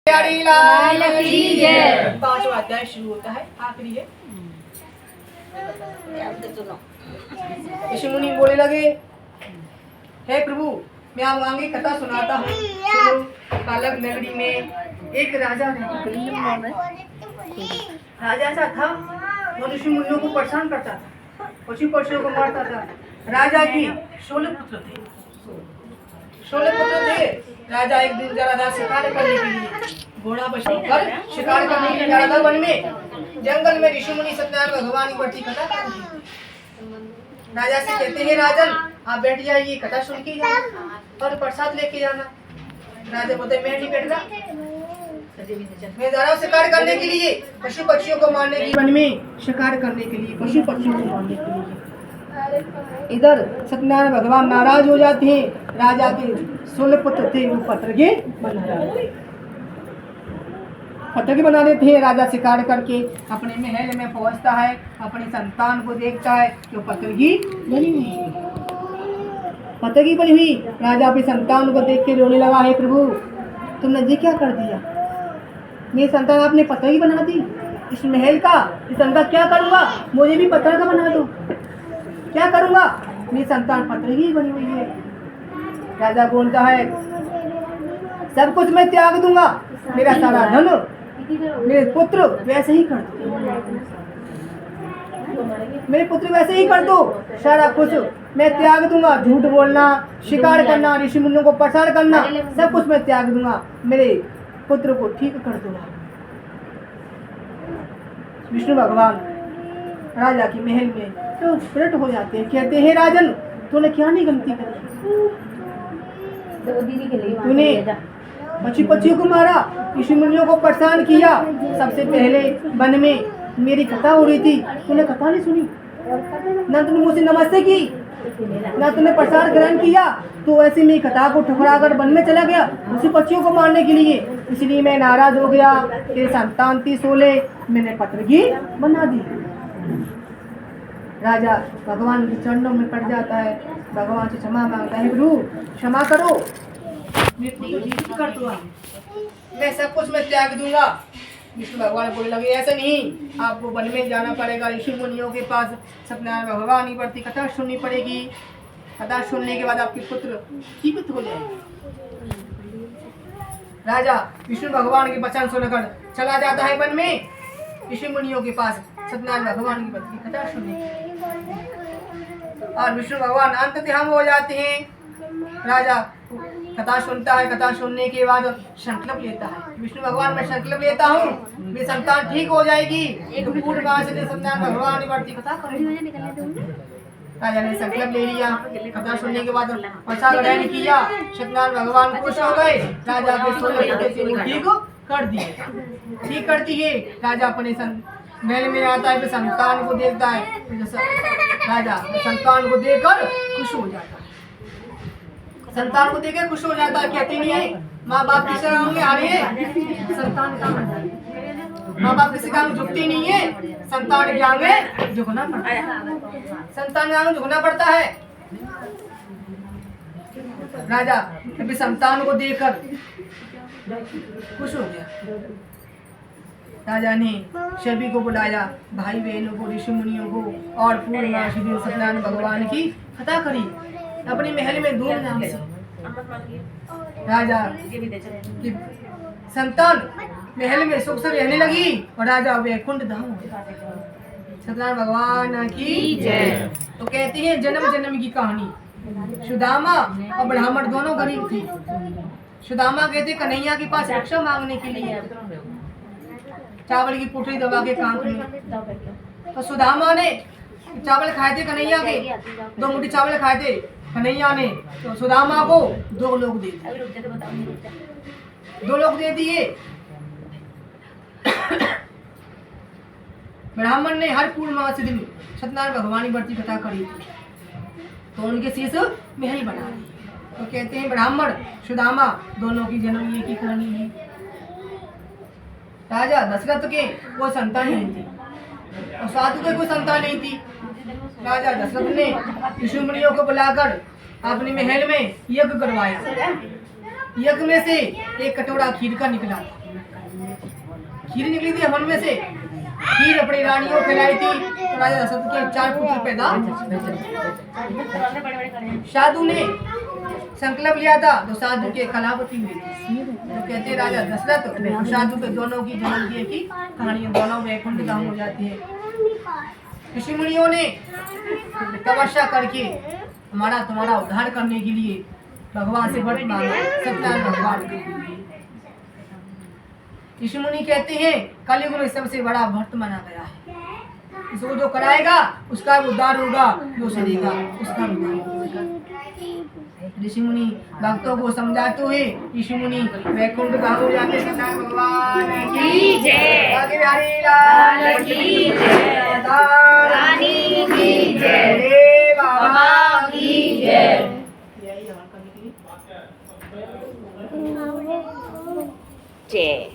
लाल की जय। पांचवा अध्याय शुरू होता है, आखिरी है। ऋषि मुनि बोले लगे, हे प्रभु, मैं आप आगे कथा सुनाता हूँ। सुनो, कालक नगरी में एक राजा ऐसा था, वो ऋषि मुनियों को परेशान करता था, पशु पक्षियों को मारता था। राजा की 16 पुत्र थे। 16 पुत्र थे। राजा एक दिन जा रहा था शिकार करने के लिए, घोड़ा पर कर शिकार करने के लिए जा रहा था वन में। जंगल में ऋषि मुनि सत्यनारायण भगवान की बढ़ती कथा कर रही थी। राजा से कहते हैं, राजन आप बैठ जाइए, कथा सुन के जाना और प्रसाद लेके जाना। राजा बोलते, मैं नहीं बैठ रहा, मैं जा रहा हूँ शिकार करने के लिए, पशु पक्षियों को मारने के लिए, वन में शिकार करने के लिए, पशु पक्षियों को मारने के लिए। इधर सत्यनारायण भगवान नाराज हो जाते हैं। राजा के 16 पुत्र थे, वो पत्रगे बना देते हैं। राजा शिकार करके अपने महल में पहुंचता है, अपनी संतान को देखता है कि वो पत्रगी बनी हुई। राजा अपनी संतान को देख के रोने लगा, है प्रभु, तुमने ये क्या कर दिया? मेरी संतान आपने पत्रगी बना दी, इस महल का इस संतान क्या करूँगा? मुझे भी पत्थर का बना दो, क्या करूँगा? मेरी संतान पत्रगी बनी हुई है। राजा बोलता है, सब कुछ मैं त्याग दूंगा, मेरा सारा धन, मेरे पुत्र वैसे ही कर दो, मेरे पुत्र वैसे ही कर दो, सारा कुछ मैं त्याग दूंगा। झूठ बोलना, शिकार करना, ऋषि मुनियों को परेशान करना, सब कुछ मैं त्याग दूंगा, मेरे पुत्र को ठीक कर दूंगा। विष्णु भगवान राजा की महल में तो प्रकट हो जाते हैं, कहते हैं, राजन तूने क्या नहीं गलती करी? तूने पक्षी पक्षियों को मारा, ऋषि मुनियों को परेशान किया। सबसे पहले वन में मेरी कथा हो रही थी, तूने कथा नहीं सुनी, ना तूने मुझसे नमस्ते की, ना तूने प्रसाद ग्रहण किया, तो ऐसे में कथा को ठुकरा कर वन में चला गया उसी पक्षियों को मारने के लिए। इसलिए मैं नाराज हो गया, तेरी संतान थी 16, मैंने पत्रगी बना दी। राजा भगवान के चरणों में पड़ जाता है, भगवान से क्षमा मांगता है, प्रभु क्षमा करो, कर दो, मैं सब कुछ मैं त्याग दूंगा। विष्णु भगवान बोलने लगे, ऐसे नहीं, आपको वन में जाना पड़ेगा, ऋषि मुनियों के पास सत्यनारायण भगवान की बढ़ती कथा सुननी पड़ेगी। कथा सुनने के बाद आपके पुत्र जीवित हो जाएंगे। राजा विष्णु भगवान के वचन सुनकर चला जाता है वन में, ऋषि मुनियों के पास सत्यनारायण भगवान की बढ़ती कथा सुनने, और विष्णु भगवान अंतर्ध्यान हो जाते हैं। राजा कथा सुनता है, कथा सुनने के बाद संकल्प लेता है, विष्णु भगवान मैं संकल्प लेता हूँ, मेरी संतान ठीक हो जाएगी, एक पूर्णिमा से सत्यनारायण भगवान की बढ़ती कथा करेंगे। राजा ने संकल्प ले लिया, कथा सुनने के बाद प्रसाद ग्रहण किया, सत्यनारायण भगवान खुश हो गए। राजा के 16 पुत्र से ठीक कर दिए। ठीक करती है, राजा अपने महल में आता है, संतान को देखता है, राजा संतान को देखकर खुश हो जाता है, संतान को देकर खुश हो जाता है। कहते नहीं है, माँ बाप किसी काम में आ रहे हैं, संतान काम, माँ बाप किसी काम में झुकती नहीं है, संतान के आगे झुकना पड़ता है, संतान के आगे झुकना पड़ता है। राजा कभी संतान को देखकर खुश हो गया। राजा ने सभी को बुलाया, भाई बहनों को, ऋषि मुनियों को, और पूर्णिमा के दिन सत्यनारायण भगवान की कथा करी अपने महल में धूमधाम से। राजा की संतान महल में सुख से रहने लगी और राजा वैकुंठ धाम हो गया। सत्यनारायण भगवान की जय। तो कहते हैं, जन्म जन्म की कहानी। सुदामा और ब्राह्मण दोनों गरीब थे। सुदामा कहते कन्हैया के पास रक्षा मांगने के लिए चावल की पोटली दबा के काम किया, तो सुदामा ने चावल खाए थे कन्हैया के, 2 मुट्ठी चावल खाए थे कन्हैया ने, तो सुदामा को 2 लोग दे दिए। ब्राह्मण ने हर पूर्णिमासी दिन सत्यनारायण भगवान की बढ़ती कथा करी थी, तो उनके शीश महल बना दी। तो कहते हैं, ब्राह्मण सुदामा दोनों की जन्म एक ही कहानी है। राजा दशरथ के कोई संतान नहीं थी और साधु के कोई संतान नहीं थी। राजा दशरथ ने ऋषि मुनियों को बुलाकर अपने महल में यज्ञ करवाया। यज्ञ में से एक कटोरा खीर का निकला। खीर निकली थी हवन में से, खीर अपनी रानियों को खिलाई थी तो राजा दशरथ के 4 पुत्र पैदा। साधु ने संकल्प लिया था तो साधु के कलावती हुई थी। तो कहते राजा दशरथ साधु के दोनों की जन्म की एक ही कहानी, दोनों वैकुंठ धाम हो जाती है। ऋषि मुनियों ने तपस्या करके हमारा तुम्हारा उद्धार करने के लिए भगवान से वर मांगा, सत्यनारायण भगवान के लिए। ऋषि मुनि कहते हैं कलयुग में सबसे बड़ा व्रत माना गया है, इसको जो कराएगा उसका उद्धार होगा, जो सरेगा उसका उद्धार होगा। ऋषि मुनि भक्तों को समझाते हुए ऋषि मुनि वैकुंठ धाम हो जाते। सत्यनारायण भगवान की जय, आगे बिहारी लाल की जय, रानी की जय, बाबा की जय। जय।